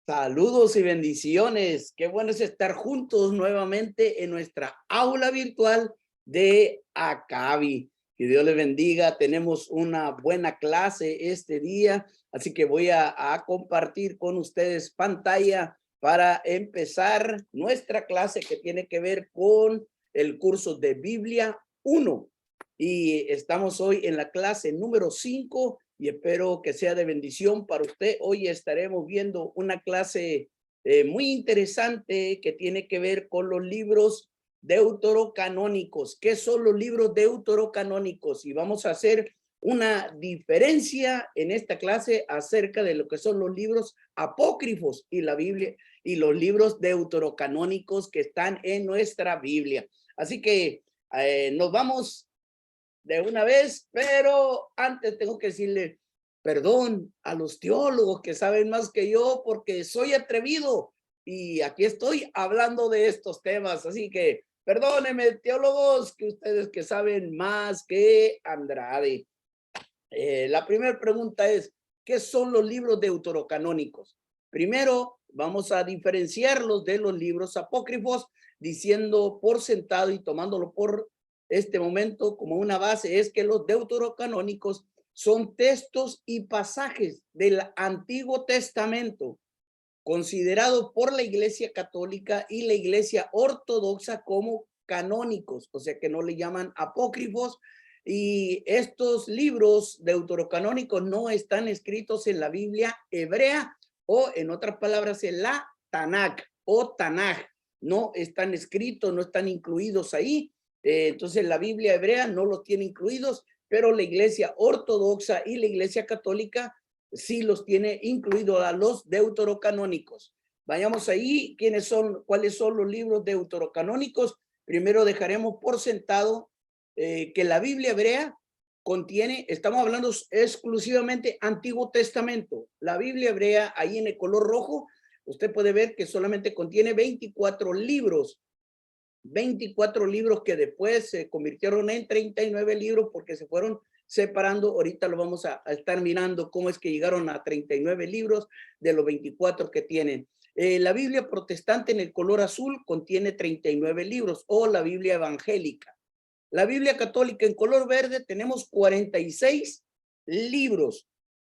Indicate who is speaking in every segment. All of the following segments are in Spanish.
Speaker 1: Saludos y bendiciones. Qué bueno es estar juntos nuevamente en nuestra aula virtual de Acabi. Que Dios les bendiga. Tenemos una buena clase este día, así que voy a compartir con ustedes pantalla para empezar nuestra clase que tiene que ver con el curso de Biblia 1. Y estamos hoy en la clase número 5 y espero que sea de bendición para usted. Hoy estaremos viendo una clase muy interesante que tiene que ver con los libros deuterocanónicos. ¿Qué son los libros deuterocanónicos? Y vamos a hacer una diferencia en esta clase acerca de lo que son los libros apócrifos y la Biblia y los libros deuterocanónicos que están en nuestra Biblia. Así que nos vamos de una vez, pero antes tengo que decirle perdón a los teólogos que saben más que yo porque soy atrevido y aquí estoy hablando de estos temas, así que perdónenme teólogos que ustedes que saben más que Andrade. La primera pregunta es, ¿qué son los libros deuterocanónicos? Primero, vamos a diferenciarlos de los libros apócrifos, diciendo por sentado y tomándolo por este momento como una base, es que los deuterocanónicos son textos y pasajes del Antiguo Testamento, considerados por la Iglesia Católica y la Iglesia Ortodoxa como canónicos, o sea que no le llaman apócrifos. Y estos libros deuterocanónicos no están escritos en la Biblia hebrea o, en otras palabras, en la Tanakh o Tanaj. No están escritos, no están incluidos ahí. Entonces la Biblia hebrea no los tiene incluidos, pero la Iglesia Ortodoxa y la Iglesia Católica sí los tiene incluidos a los deuterocanónicos. Vayamos ahí, cuáles son los libros deuterocanónicos. Primero dejaremos por sentado que la Biblia hebrea contiene, estamos hablando exclusivamente Antiguo Testamento. La Biblia hebrea, ahí en el color rojo, usted puede ver que solamente contiene 24 libros. 24 libros que después se convirtieron en 39 libros porque se fueron separando. Ahorita lo vamos a estar mirando cómo es que llegaron a 39 libros de los 24 que tienen. La Biblia protestante en el color azul contiene 39 libros, o la Biblia evangélica. La Biblia católica en color verde tenemos 46 libros.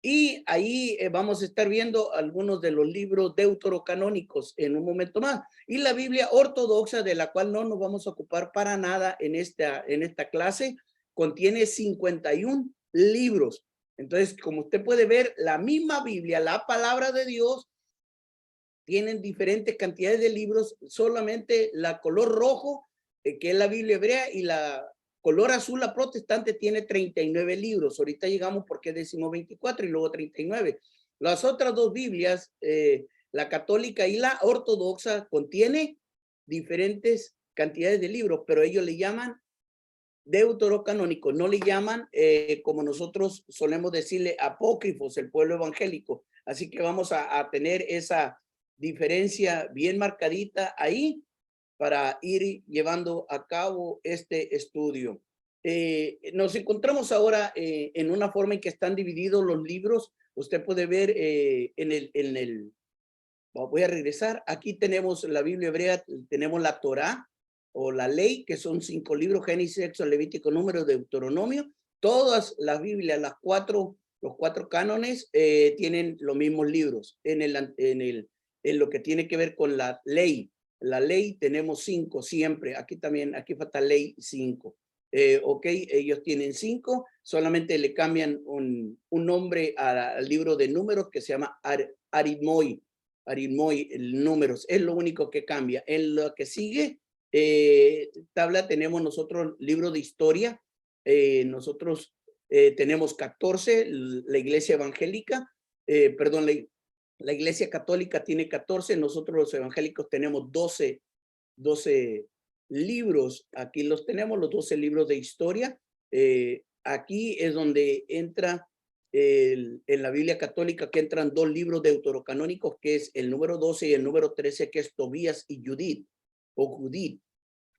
Speaker 1: Y ahí vamos a estar viendo algunos de los libros deuterocanónicos en un momento más. Y la Biblia ortodoxa, de la cual no nos vamos a ocupar para nada en esta clase, contiene 51 libros. Entonces, como usted puede ver, la misma Biblia, la palabra de Dios, tienen diferentes cantidades de libros. Solamente la color rojo, que es la Biblia hebrea, y la color azul, la protestante, tiene 39 libros. Ahorita llegamos porque decimos 24 y luego 39. Las otras dos Biblias, la católica y la ortodoxa, contiene diferentes cantidades de libros, pero ellos le llaman deuterocanónicos, no le llaman como nosotros solemos decirle apócrifos, el pueblo evangélico. Así que vamos a tener esa diferencia bien marcadita ahí para ir llevando a cabo este estudio. Nos encontramos ahora en una forma en que están divididos los libros. Usted puede ver voy a regresar. Aquí tenemos la Biblia hebrea, tenemos la Torá o la ley, que son 5 libros: Génesis, Éxodo, Levítico, Número, Deuteronomio. Todas las Biblias, los 4 cánones tienen los mismos libros. En lo que tiene que ver con la ley tenemos 5 siempre. Aquí también, aquí falta ley 5. Ok, ellos tienen 5, solamente le cambian un nombre al libro de números que se llama Aritmoi, el números, es lo único que cambia. En lo que sigue, tabla, tenemos nosotros libro de historia. Nosotros tenemos 14, la iglesia evangélica, perdón, la iglesia católica tiene 14, nosotros los evangélicos tenemos 12 libros. Aquí los tenemos, los 12 libros de historia. Aquí es donde entra en la Biblia católica, que entran 2 libros deuterocanónicos, que es el número 12 y el número 13, que es Tobías y Judith, o Judith,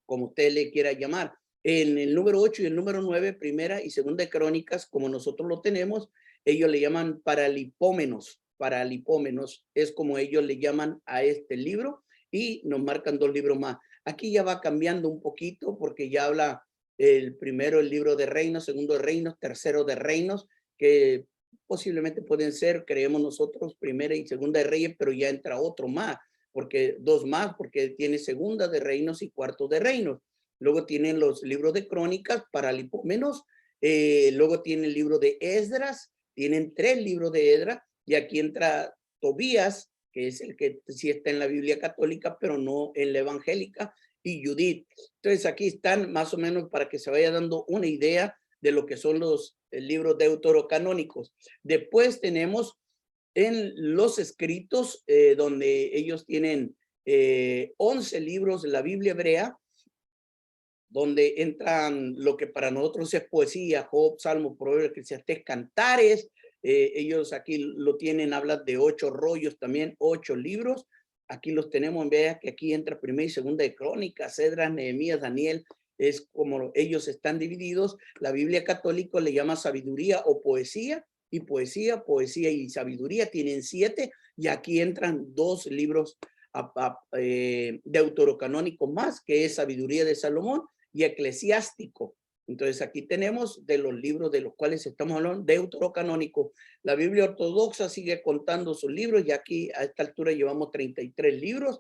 Speaker 1: como usted le quiera llamar. En el número 8 y el número 9, primera y segunda de Crónicas, como nosotros lo tenemos, ellos le llaman paralipómenos, Paralipómenos, es como ellos le llaman a este libro, y nos marcan 2 libros más. Aquí ya va cambiando un poquito porque ya habla el primero, el libro de Reinos, segundo de Reinos, tercero de Reinos, que posiblemente pueden ser, creemos nosotros, primera y segunda de Reyes, pero ya entra otro más, porque 2 más, porque tiene segunda de Reinos y cuarto de Reinos. Luego tienen los libros de Crónicas, Paralipómenos, luego tiene el libro de Esdras, tienen 3 libros de Esdras, y aquí entra Tobías, que es el que sí está en la Biblia católica, pero no en la evangélica, y Judith. Entonces aquí están más o menos para que se vaya dando una idea de lo que son los libros deuterocanónicos. Después tenemos en los escritos, donde ellos tienen 11 libros de la Biblia hebrea, donde entran lo que para nosotros es poesía, Job, Salmo, Proverbios, Eclesiastés, Cantares. Ellos aquí lo tienen, hablan de 8 rollos también, 8 libros. Aquí los tenemos, vean que aquí entra primera y segunda de Crónicas, Esdras, Nehemías, Daniel, es como ellos están divididos. La Biblia católica le llama sabiduría o poesía, y poesía, poesía y sabiduría tienen 7, y aquí entran 2 libros deuterocanónicos más, que es Sabiduría de Salomón y Eclesiástico. Entonces aquí tenemos de los libros de los cuales estamos hablando, deuterocanónico. La Biblia ortodoxa sigue contando sus libros, y aquí a esta altura llevamos 33 libros.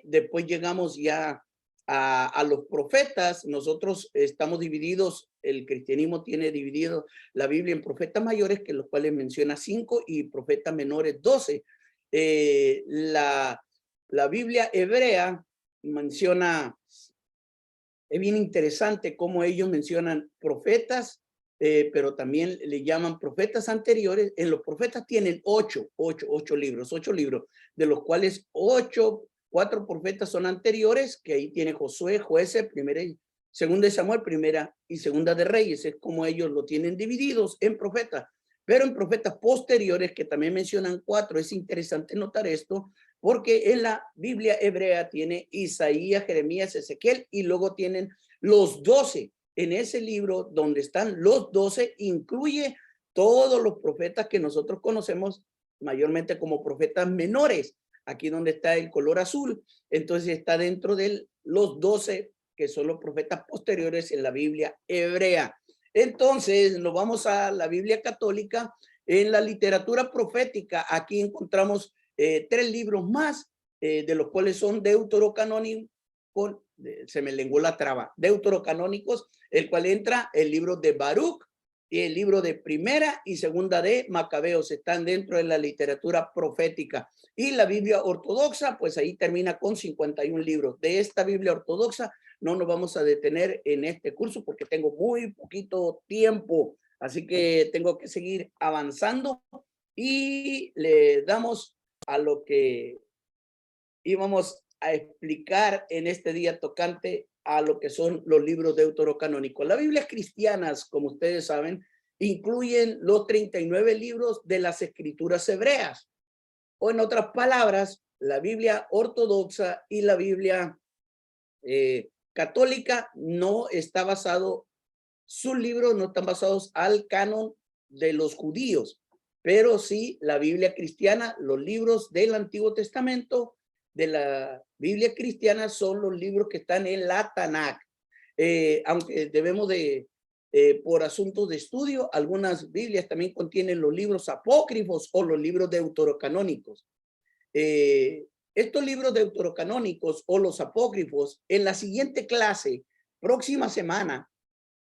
Speaker 1: Después llegamos ya a los profetas. Nosotros estamos divididos, el cristianismo tiene dividido la Biblia en profetas mayores, que los cuales menciona 5, y profetas menores 12. La Biblia hebrea menciona, es bien interesante cómo ellos mencionan profetas, pero también le llaman profetas anteriores. En los profetas tienen 8 libros, 8 libros, de los cuales 4 profetas son anteriores, que ahí tiene Josué, Jueces, primera y segunda de Samuel, primera y segunda de Reyes. Es como ellos lo tienen divididos en profetas. Pero en profetas posteriores, que también mencionan 4, es interesante notar esto, porque en la Biblia hebrea tiene Isaías, Jeremías, Ezequiel, y luego tienen los 12. En ese libro donde están los 12, incluye todos los profetas que nosotros conocemos mayormente como profetas menores. Aquí donde está el color azul, entonces está dentro de los 12 que son los profetas posteriores en la Biblia hebrea. Entonces nos vamos a la Biblia católica. En la literatura profética aquí encontramos 3 libros más, de los cuales son deuterocanónicos, se me lenguó la traba, deuterocanónicos, el cual entra el libro de Baruch y el libro de primera y segunda de Macabeos, están dentro de la literatura profética. Y la Biblia ortodoxa, pues ahí termina con 51 libros. De esta Biblia ortodoxa no nos vamos a detener en este curso porque tengo muy poquito tiempo, así que tengo que seguir avanzando, y le damos a lo que íbamos a explicar en este día tocante a lo que son los libros deuterocanónicos. Las Biblias cristianas, como ustedes saben, incluyen los 39 libros de las escrituras hebreas, o en otras palabras, la Biblia ortodoxa y la Biblia católica no está basado, sus libros no están basados al canon de los judíos, pero sí la Biblia cristiana, los libros del Antiguo Testamento de la Biblia cristiana son los libros que están en la Tanakh. Aunque debemos de, por asuntos de estudio, algunas Biblias también contienen los libros apócrifos o los libros deuterocanónicos. Estos libros deuterocanónicos o los apócrifos, en la siguiente clase, próxima semana,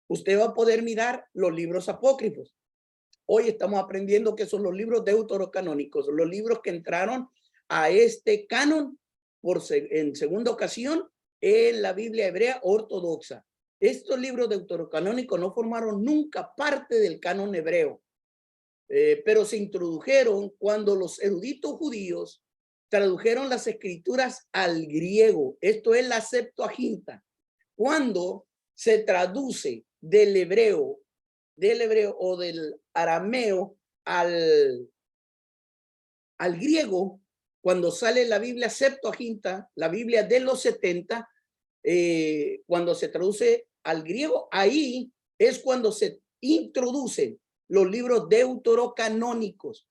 Speaker 1: usted va a poder mirar los libros apócrifos. Hoy estamos aprendiendo qué son los libros deuterocanónicos, los libros que entraron a este canon en segunda ocasión en la Biblia hebrea ortodoxa. Estos libros deuterocanónicos no formaron nunca parte del canon hebreo, pero se introdujeron cuando los eruditos judíos tradujeron las escrituras al griego. Esto es la Septuaginta. Cuando se traduce del hebreo o del arameo al griego, cuando sale la Biblia Septuaginta, la Biblia de los 70, cuando se traduce al griego, ahí es cuando se introducen los libros deuterocanónicos.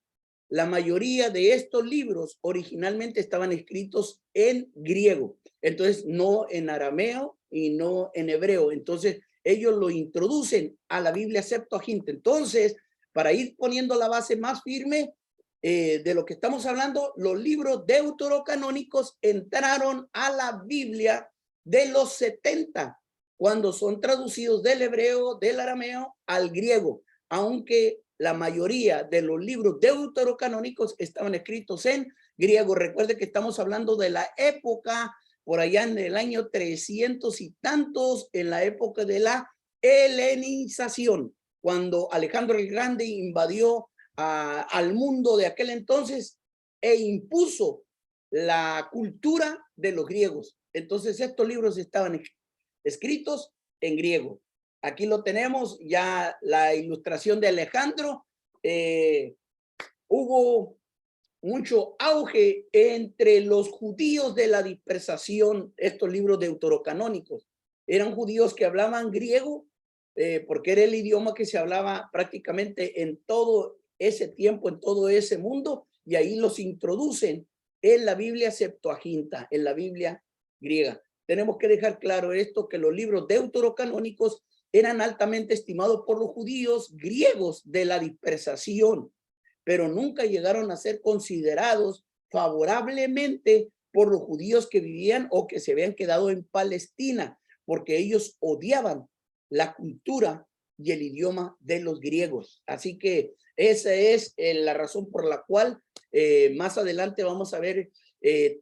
Speaker 1: la mayoría de estos libros originalmente estaban escritos en griego, entonces no en arameo y no en hebreo. Entonces ellos lo introducen a la Biblia Septuaginta. Entonces, para ir poniendo la base más firme de lo que estamos hablando, los libros deuterocanónicos entraron a la Biblia de los 70, cuando son traducidos del hebreo, del arameo al griego, aunque la mayoría de los libros deuterocanónicos estaban escritos en griego. Recuerde que estamos hablando de la época, por allá en el año 300 y tantos, en la época de la helenización, cuando Alejandro el Grande invadió al mundo de aquel entonces e impuso la cultura de los griegos. Entonces estos libros estaban escritos en griego. Aquí lo tenemos, ya la ilustración de Alejandro. Hubo mucho auge entre los judíos de la dispersación, estos libros deuterocanónicos. Eran judíos que hablaban griego, porque era el idioma que se hablaba prácticamente en todo ese tiempo, en todo ese mundo, y ahí los introducen en la Biblia Septuaginta, en la Biblia griega. Tenemos que dejar claro esto, que los libros deuterocanónicos eran altamente estimados por los judíos griegos de la dispersación, pero nunca llegaron a ser considerados favorablemente por los judíos que vivían o que se habían quedado en Palestina, porque ellos odiaban la cultura y el idioma de los griegos. Así que esa es la razón por la cual más adelante vamos a ver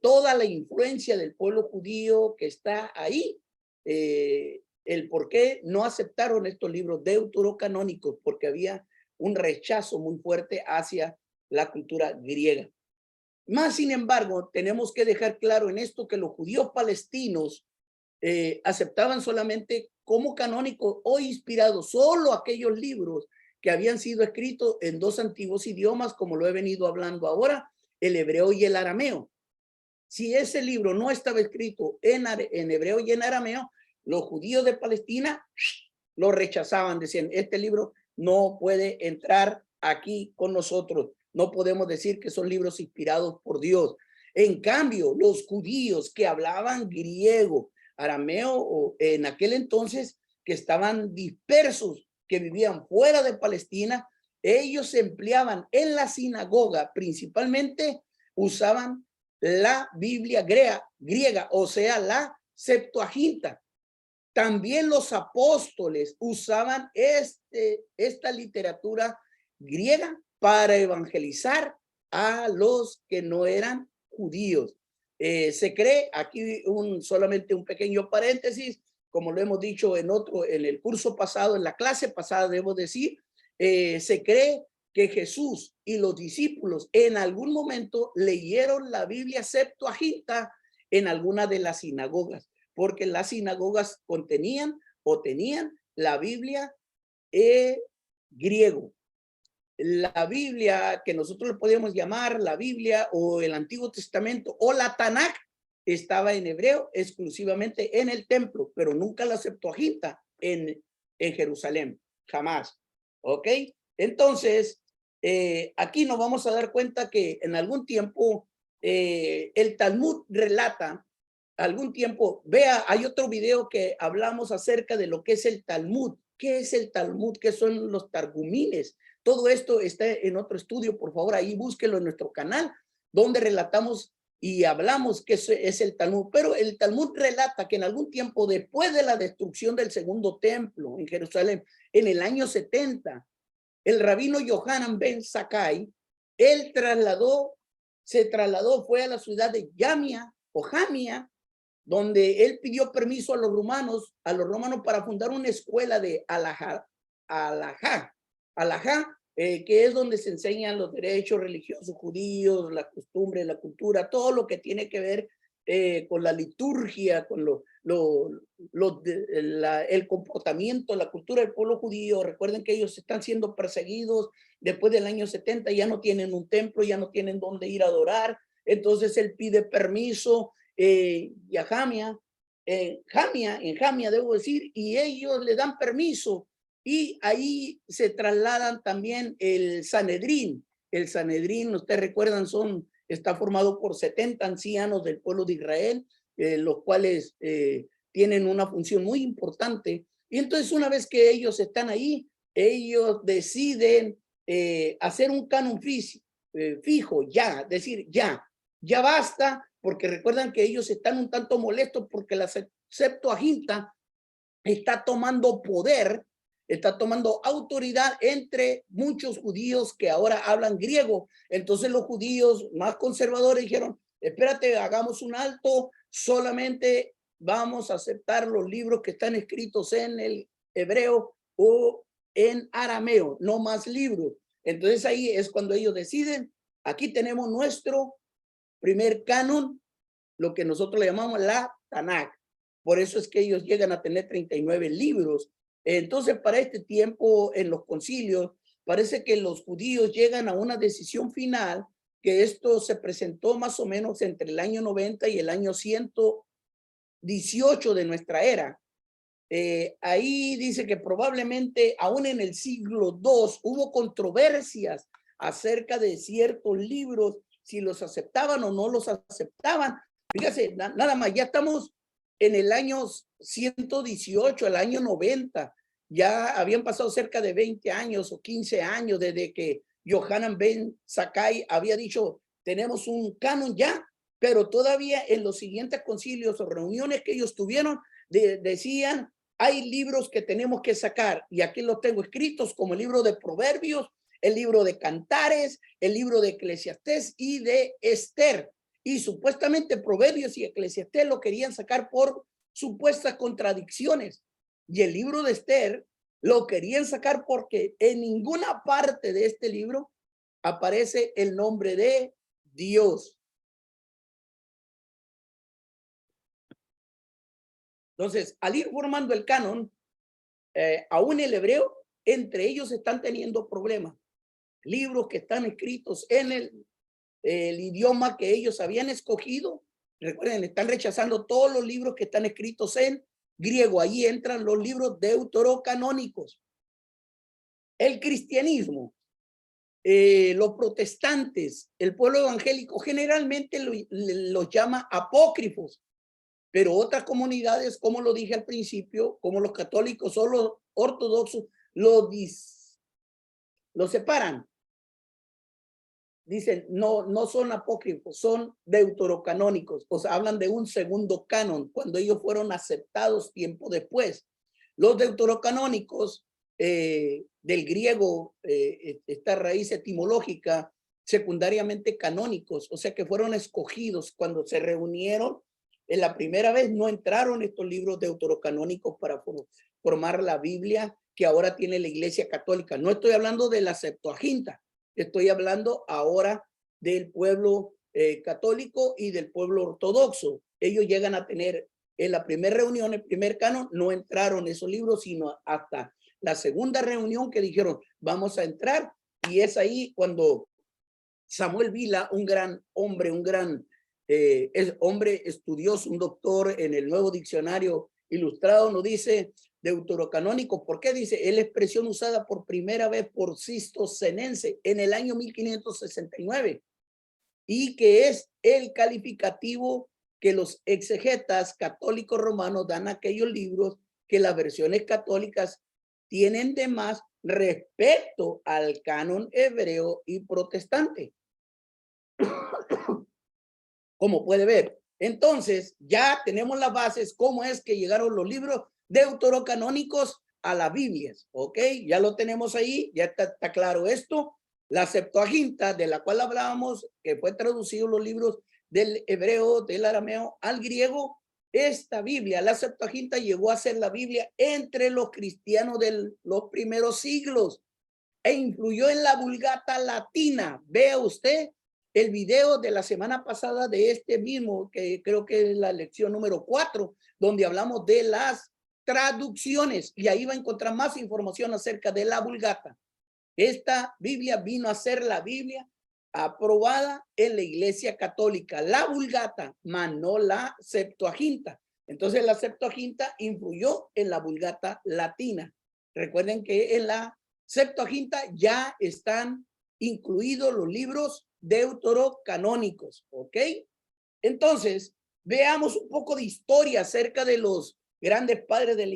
Speaker 1: toda la influencia del pueblo judío que está ahí, el por qué no aceptaron estos libros deuterocanónicos, porque había un rechazo muy fuerte hacia la cultura griega. Más sin embargo, tenemos que dejar claro en esto que los judíos palestinos aceptaban solamente como canónico o inspirado solo aquellos libros que habían sido escritos en dos antiguos idiomas, como lo he venido hablando ahora, el hebreo y el arameo. Si ese libro no estaba escrito en hebreo y en arameo, los judíos de Palestina lo rechazaban, decían, este libro no puede entrar aquí con nosotros, no podemos decir que son libros inspirados por Dios. En cambio, los judíos que hablaban griego, arameo, o en aquel entonces que estaban dispersos, que vivían fuera de Palestina, ellos empleaban en la sinagoga, principalmente usaban la Biblia griega, o sea, la Septuaginta. También los apóstoles usaban esta literatura griega para evangelizar a los que no eran judíos. Se cree, aquí solamente un pequeño paréntesis, como lo hemos dicho en el curso pasado, en la clase pasada, debo decir, se cree que Jesús y los discípulos en algún momento leyeron la Biblia Septuaginta en alguna de las sinagogas, porque las sinagogas contenían o tenían la Biblia griego. La Biblia que nosotros le podemos llamar la Biblia o el Antiguo Testamento o la Tanakh estaba en hebreo exclusivamente en el templo, pero nunca la Septuaginta en Jerusalén, jamás. ¿Ok? Entonces, aquí nos vamos a dar cuenta que en algún tiempo el Talmud relata, algún tiempo, vea, hay otro video que hablamos acerca de lo que es el Talmud. ¿Qué es el Talmud? ¿Qué son los targumines? Todo esto está en otro estudio, por favor, ahí búsquelo en nuestro canal, donde relatamos y hablamos qué es el Talmud. Pero el Talmud relata que en algún tiempo, después de la destrucción del segundo templo en Jerusalén, en el año 70, el rabino Yohanan ben Zakkai, él se trasladó, fue a la ciudad de Jamia o Jamia, donde él pidió permiso a los romanos para fundar una escuela de alajá, que es donde se enseñan los derechos religiosos judíos, la costumbre, la cultura, todo lo que tiene que ver con la liturgia, con el comportamiento, la cultura del pueblo judío. Recuerden que ellos están siendo perseguidos después del año 70, ya no tienen un templo, ya no tienen dónde ir a adorar. Entonces él pide permiso y a Jamia, en Jamia debo decir, y ellos le dan permiso, y ahí se trasladan también el Sanedrín, el Sanedrín, ustedes recuerdan, está formado por 70 ancianos del pueblo de Israel, los cuales tienen una función muy importante. Y entonces una vez que ellos están ahí, ellos deciden hacer un canon fijo, ya, decir ya basta, porque recuerdan que ellos están un tanto molestos porque la Septuaginta está tomando poder, está tomando autoridad entre muchos judíos que ahora hablan griego. Entonces los judíos más conservadores dijeron, espérate, hagamos un alto, solamente vamos a aceptar los libros que están escritos en el hebreo o en arameo, no más libros. Entonces ahí es cuando ellos deciden, aquí tenemos nuestro primer canon, lo que nosotros le llamamos la Tanakh. Por eso es que ellos llegan a tener 39 libros. Entonces, para este tiempo en los concilios, parece que los judíos llegan a una decisión final, que esto se presentó más o menos entre el año 90 y el año 118 de nuestra era. Ahí dice que probablemente aún en el siglo II hubo controversias acerca de ciertos libros, si los aceptaban o no los aceptaban. Fíjese, nada más, ya estamos en el año 118, el año 90, ya habían pasado cerca de 20 años o 15 años desde que Yohanan ben Zakkai había dicho, tenemos un canon ya, pero todavía en los siguientes concilios o reuniones que ellos tuvieron, decían, hay libros que tenemos que sacar, y aquí los tengo escritos, como el libro de Proverbios, el libro de Cantares, el libro de Eclesiastés y de Esther. Y supuestamente Proverbios y Eclesiastés lo querían sacar por supuestas contradicciones. Y el libro de Esther lo querían sacar porque en ninguna parte de este libro aparece el nombre de Dios. Entonces, al ir formando el canon, aún el hebreo, entre ellos están teniendo problemas. Libros que están escritos en el idioma que ellos habían escogido. Recuerden, están rechazando todos los libros que están escritos en griego. Ahí entran los libros deuterocanónicos. El cristianismo, los protestantes, el pueblo evangélico generalmente los llama apócrifos, pero otras comunidades, como lo dije al principio, como los católicos o los ortodoxos, lo separan. Dicen, no son apócrifos, son deuterocanónicos, o sea, hablan de un segundo canon, cuando ellos fueron aceptados tiempo después. Los deuterocanónicos, del griego, esta raíz etimológica, secundariamente canónicos, o sea que fueron escogidos cuando se reunieron. En la primera vez no entraron estos libros deuterocanónicos para formar la Biblia que ahora tiene la Iglesia Católica. No estoy hablando de la Septuaginta, estoy hablando ahora del pueblo católico y del pueblo ortodoxo. Ellos llegan a tener en la primera reunión, el primer canon, no entraron esos libros, sino hasta la segunda reunión que dijeron, vamos a entrar. Y es ahí cuando Samuel Vila, un gran hombre, hombre estudioso, un doctor en el Nuevo Diccionario Ilustrado, nos dice deuterocanónico. ¿Por qué? Dice, es la expresión usada por primera vez por Sisto Senense en el año 1569 y que es el calificativo que los exegetas católicos romanos dan a aquellos libros que las versiones católicas tienen de más respecto al canon hebreo y protestante. Como puede ver. Entonces, ya tenemos las bases, cómo es que llegaron los libros deuterocanónicos a las Biblias, ¿ok? Ya lo tenemos ahí, ya está claro esto. La Septuaginta, de la cual hablábamos, que fue traducido los libros del hebreo, del arameo al griego, esta Biblia, la Septuaginta, llegó a ser la Biblia entre los cristianos de los primeros siglos e influyó en la Vulgata latina. Vea usted el video de la semana pasada de este mismo, que creo que es la lección número 4, donde hablamos de las traducciones, y ahí va a encontrar más información acerca de la Vulgata. Esta Biblia vino a ser la Biblia aprobada en la Iglesia Católica, la Vulgata, más no la Septuaginta. Entonces la Septuaginta influyó en la Vulgata latina. Recuerden que en la Septuaginta ya están incluidos los libros deuterocanónicos, ¿ok? Entonces, veamos un poco de historia acerca de los grandes padres de la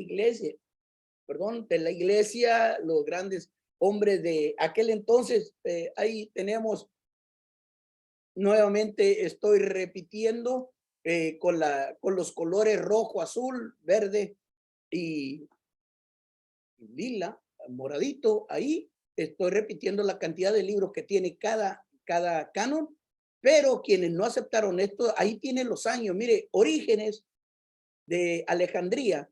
Speaker 1: iglesia, los grandes hombres de aquel entonces. Ahí tenemos, nuevamente estoy repitiendo, con los colores rojo, azul, verde y lila, moradito. Ahí estoy repitiendo la cantidad de libros que tiene cada canon, pero quienes no aceptaron esto, ahí tienen los años. Mire, Orígenes de Alejandría,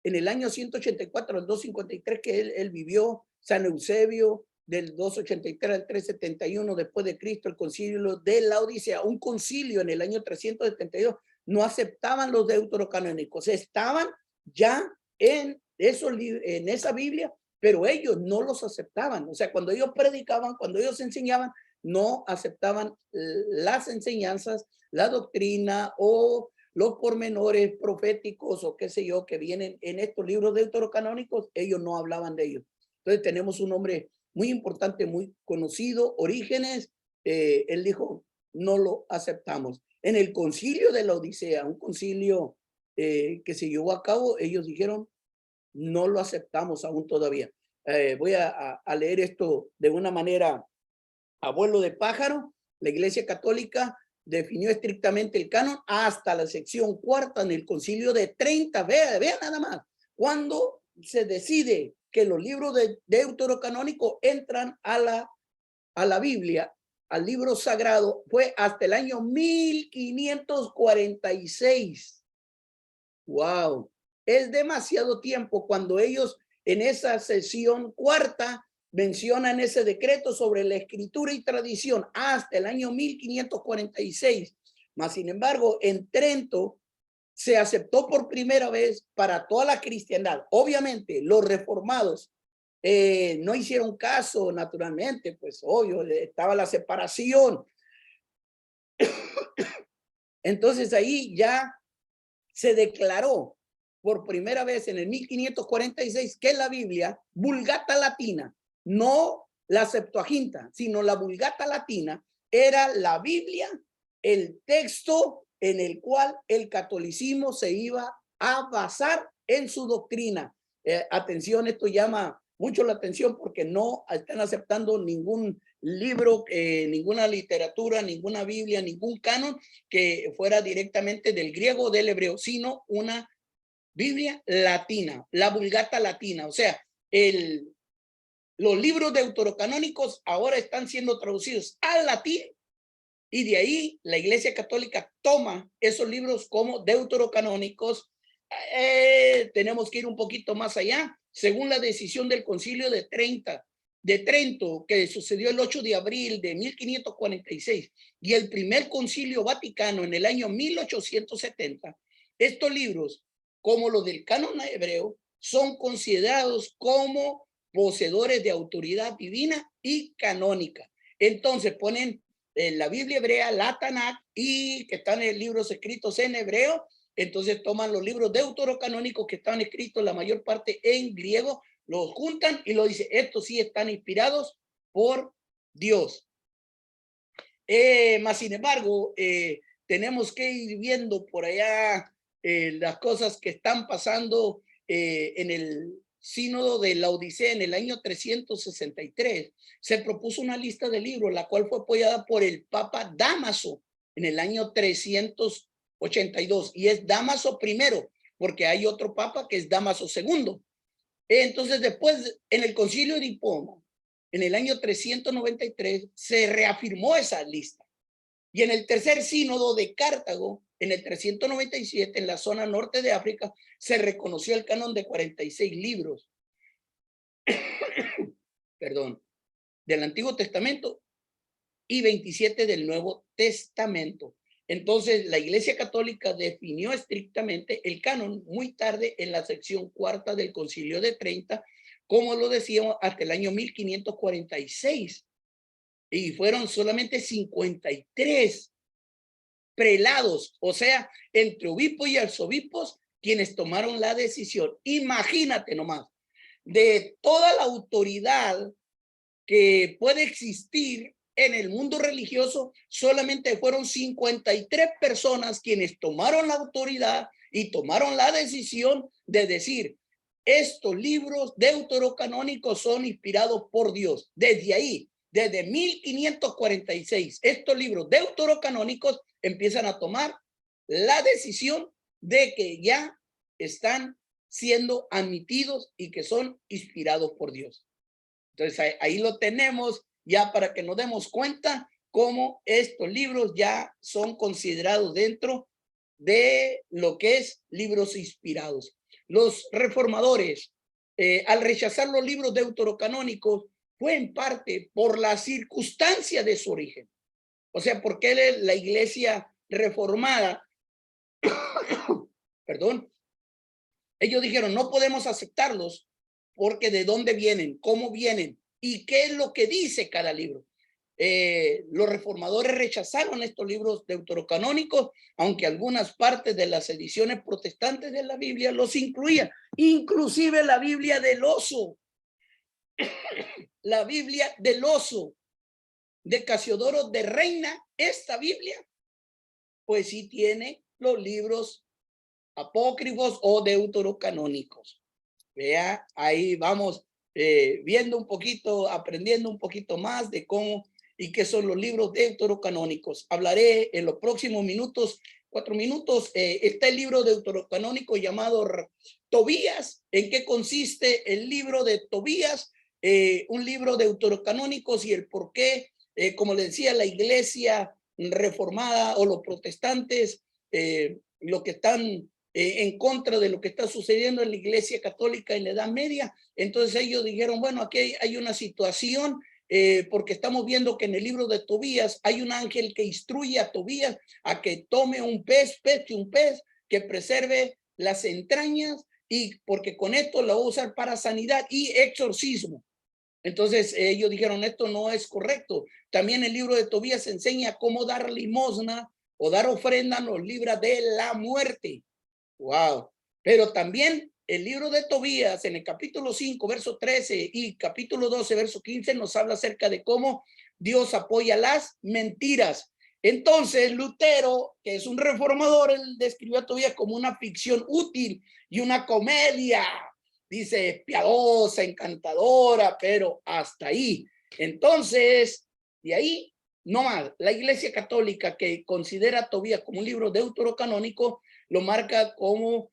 Speaker 1: en el año 184 al 253 que él vivió. San Eusebio del 283 al 371 después de Cristo, el concilio de la Odisea, un concilio en el año 372, no aceptaban los deuterocanónicos, estaban ya en esa Biblia, pero ellos no los aceptaban. O sea, cuando ellos predicaban, cuando ellos enseñaban, no aceptaban las enseñanzas, la doctrina o los pormenores proféticos o qué sé yo que vienen en estos libros deuterocanónicos. Ellos no hablaban de ellos. Entonces tenemos un hombre muy importante, muy conocido, Orígenes. Él dijo, no lo aceptamos. En el concilio de la Odisea, un concilio que se llevó a cabo, ellos dijeron, no lo aceptamos aún todavía. Voy a leer esto de una manera abuelo de pájaro. La Iglesia Católica definió estrictamente el canon hasta la sección cuarta en el concilio de 30. Vea nada más. Cuando se decide que los libros de deuterocanónico entran a la Biblia, al libro sagrado, fue hasta el año 1546. Wow, es demasiado tiempo cuando ellos en esa sesión cuarta mencionan ese decreto sobre la escritura y tradición hasta el año 1546. Mas, sin embargo, en Trento se aceptó por primera vez para toda la cristiandad. Obviamente, los reformados no hicieron caso, naturalmente, pues obvio, estaba la separación. Entonces ahí ya se declaró por primera vez en el 1546 que la Biblia, Vulgata Latina, no la Septuaginta, sino la Vulgata Latina, era la Biblia, el texto en el cual el catolicismo se iba a basar en su doctrina. Atención, esto llama mucho la atención porque no están aceptando ningún libro, ninguna literatura, ninguna Biblia, ningún canon que fuera directamente del griego o del hebreo, sino una Biblia latina, la Vulgata Latina. O sea, los libros deuterocanónicos ahora están siendo traducidos al latín y de ahí la Iglesia Católica toma esos libros como deuterocanónicos. Tenemos que ir un poquito más allá. Según la decisión del concilio de Trento, que sucedió el 8 de abril de 1546, y el primer concilio vaticano en el año 1870, estos libros, como los del canon hebreo, son considerados como poseedores de autoridad divina y canónica. Entonces ponen la Biblia hebrea, la Tanakh, y que están en libros escritos en hebreo. Entonces toman los libros deuterocanónicos que están escritos la mayor parte en griego, los juntan y lo dice, estos sí están inspirados por Dios. Más sin embargo, tenemos que ir viendo por allá las cosas que están pasando en el sínodo de la Odisea en el año 363. Se propuso una lista de libros, la cual fue apoyada por el Papa Dámaso en el año 382. Y es Dámaso primero, porque hay otro Papa que es Dámaso segundo. Entonces, después, en el concilio de Hipona, en el año 393, se reafirmó esa lista. Y en el tercer sínodo de Cartago, en el 397, en la zona norte de África, se reconoció el canon de 46 libros, perdón, del Antiguo Testamento y 27 del Nuevo Testamento. Entonces, la Iglesia Católica definió estrictamente el canon muy tarde en la sección cuarta del Concilio de Trento, como lo decíamos, hasta el año 1546. Y fueron solamente 53 prelados, o sea, entre obispos y arzobispos, quienes tomaron la decisión. Imagínate nomás, de toda la autoridad que puede existir en el mundo religioso, solamente fueron 53 personas quienes tomaron la autoridad y tomaron la decisión de decir, estos libros deuterocanónicos son inspirados por Dios. Desde ahí, desde 1546, estos libros deuterocanónicos empiezan a tomar la decisión de que ya están siendo admitidos y que son inspirados por Dios. Entonces ahí lo tenemos ya para que nos demos cuenta cómo estos libros ya son considerados dentro de lo que es libros inspirados. Los reformadores, al rechazar los libros deuterocanónicos, fue en parte por la circunstancia de su origen. O sea, porque la iglesia reformada, perdón, ellos dijeron, no podemos aceptarlos porque de dónde vienen, cómo vienen y qué es lo que dice cada libro. Los reformadores rechazaron estos libros deuterocanónicos, aunque algunas partes de las ediciones protestantes de la Biblia los incluían, inclusive la Biblia del oso, la Biblia del oso de Casiodoro de Reina, esta Biblia, pues sí tiene los libros apócrifos o deuterocanónicos. Vea, ahí vamos viendo un poquito, aprendiendo un poquito más de cómo y qué son los libros deuterocanónicos. Hablaré en los próximos minutos, 4 minutos. Está el libro deuterocanónico llamado Tobías. ¿En qué consiste el libro de Tobías? Un libro deuterocanónicos y el por qué, como le decía, la iglesia reformada o los protestantes, lo que están en contra de lo que está sucediendo en la iglesia católica en la Edad Media. Entonces ellos dijeron, bueno, aquí hay una situación, porque estamos viendo que en el libro de Tobías hay un ángel que instruye a Tobías a que tome un pez, que preserve las entrañas, y porque con esto lo va a usar para sanidad y exorcismo. Entonces ellos dijeron, esto no es correcto. También el libro de Tobías enseña cómo dar limosna o dar ofrenda, nos libra de la muerte. Wow. Pero también el libro de Tobías en el capítulo 5, verso 13 y capítulo 12, verso 15 nos habla acerca de cómo Dios apoya las mentiras. Entonces Lutero, que es un reformador, él describió a Tobías como una ficción útil y una comedia, dice, piadosa, encantadora, pero hasta ahí. Entonces, de ahí no más. La Iglesia Católica, que considera a Tobías como un libro deuterocanónico, lo marca como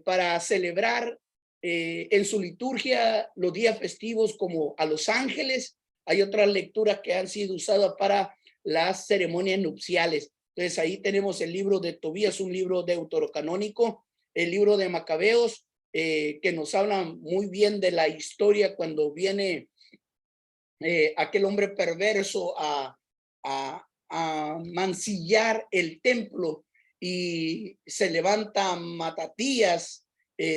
Speaker 1: para celebrar en su liturgia los días festivos como a los ángeles. Hay otras lecturas que han sido usadas para las ceremonias nupciales. Entonces ahí tenemos el libro de Tobías, un libro deuterocanónico, el libro de Macabeos, que nos habla muy bien de la historia cuando viene aquel hombre perverso a mancillar el templo, y se levanta Matatías,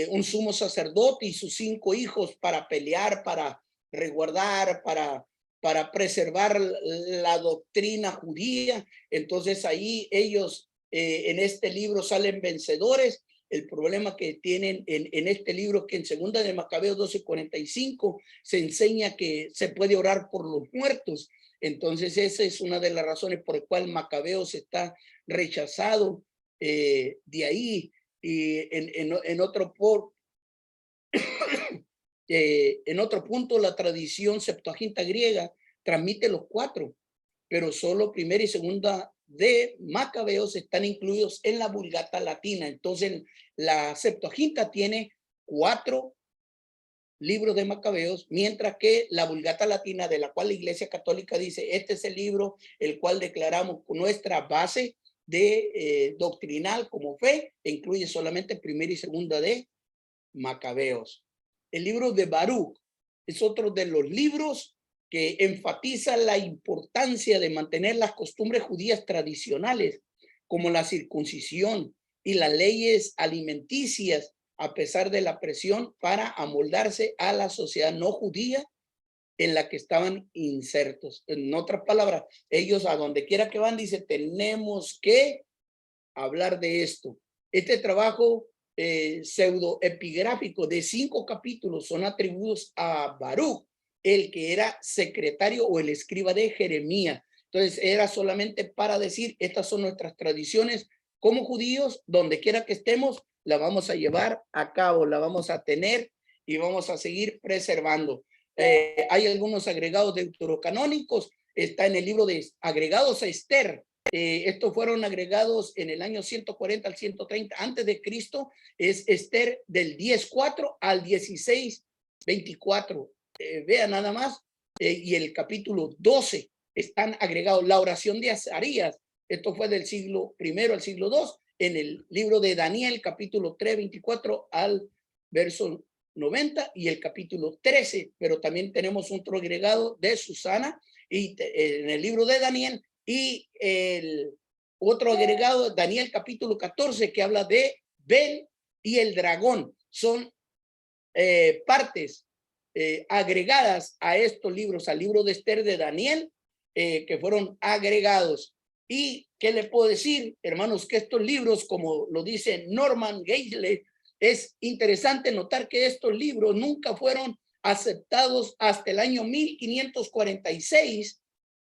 Speaker 1: un sumo sacerdote, y sus 5 hijos para pelear, para resguardar, para preservar la doctrina judía. Entonces ahí ellos en este libro salen vencedores. El problema que tienen en este libro, que en segunda de Macabeos 12:45 se enseña que se puede orar por los muertos. Entonces esa es una de las razones por las cuales Macabeos está rechazado de ahí. Y en otro punto, la tradición septuaginta griega transmite los 4, pero solo primera y segunda de Macabeos están incluidos en la Vulgata latina. Entonces la Septuaginta tiene 4 libros de Macabeos, mientras que la Vulgata latina, de la cual la Iglesia Católica dice, este es el libro el cual declaramos nuestra base de doctrinal como fe, incluye solamente primera y segunda de Macabeos. El libro de Baruch es otro de los libros que enfatiza la importancia de mantener las costumbres judías tradicionales, como la circuncisión y las leyes alimenticias, a pesar de la presión para amoldarse a la sociedad no judía en la que estaban insertos. En otras palabras, ellos a donde quiera que van, dice, tenemos que hablar de esto. Este trabajo pseudo epigráfico de 5 capítulos son atribuidos a Baruch, el que era secretario o el escriba de Jeremías. Entonces era solamente para decir, estas son nuestras tradiciones como judíos, donde quiera que estemos, la vamos a llevar a cabo, la vamos a tener y vamos a seguir preservando. Hay algunos agregados deuterocanónicos, está en el libro de agregados a Esther. Estos fueron agregados en el año 140 al 130 antes de Cristo. Es Esther del 10:4 al 16:24. Vea nada más. Y el capítulo 12 están agregados. La oración de Azarías, esto fue del siglo I al siglo II, en el libro de Daniel, capítulo 3, 24 al verso 90, y el capítulo 13, pero también tenemos otro agregado de Susana y en el libro de Daniel, y el otro agregado, Daniel capítulo 14, que habla de Ben y el dragón. Son partes agregadas a estos libros, al libro de Esther, de Daniel, que fueron agregados. ¿Y qué le puedo decir, hermanos? Que estos libros, como lo dice Norman Geisler, es interesante notar que estos libros nunca fueron aceptados hasta el año 1546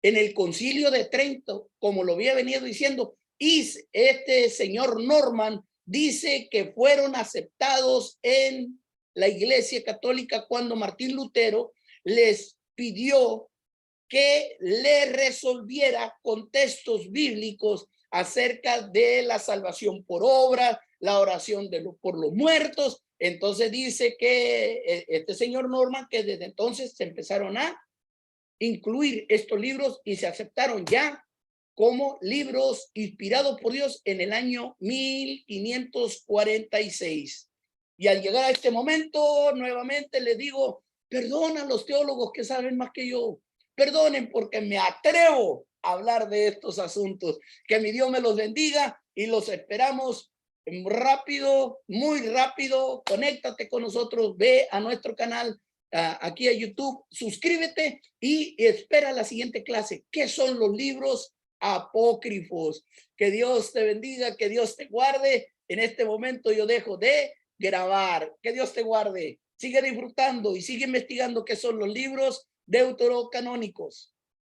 Speaker 1: en el Concilio de Trento, como lo había venido diciendo, y este señor Norman dice que fueron aceptados en la Iglesia Católica cuando Martín Lutero les pidió que le resolviera con textos bíblicos acerca de la salvación por obra, la oración por los muertos. Entonces dice que este señor Norman, que desde entonces se empezaron a incluir estos libros y se aceptaron ya como libros inspirados por Dios en el año 1546. Y al llegar a este momento, nuevamente les digo, perdona a los teólogos que saben más que yo, perdonen porque me atrevo a hablar de estos asuntos. Que mi Dios me los bendiga y los esperamos rápido, muy rápido. Conéctate con nosotros, ve a nuestro canal, aquí a YouTube, suscríbete y espera la siguiente clase. ¿Qué son los libros apócrifos? Que Dios te bendiga, que Dios te guarde. En este momento yo dejo de grabar. Que Dios te guarde. Sigue disfrutando y sigue investigando qué son los libros deuterocanónicos.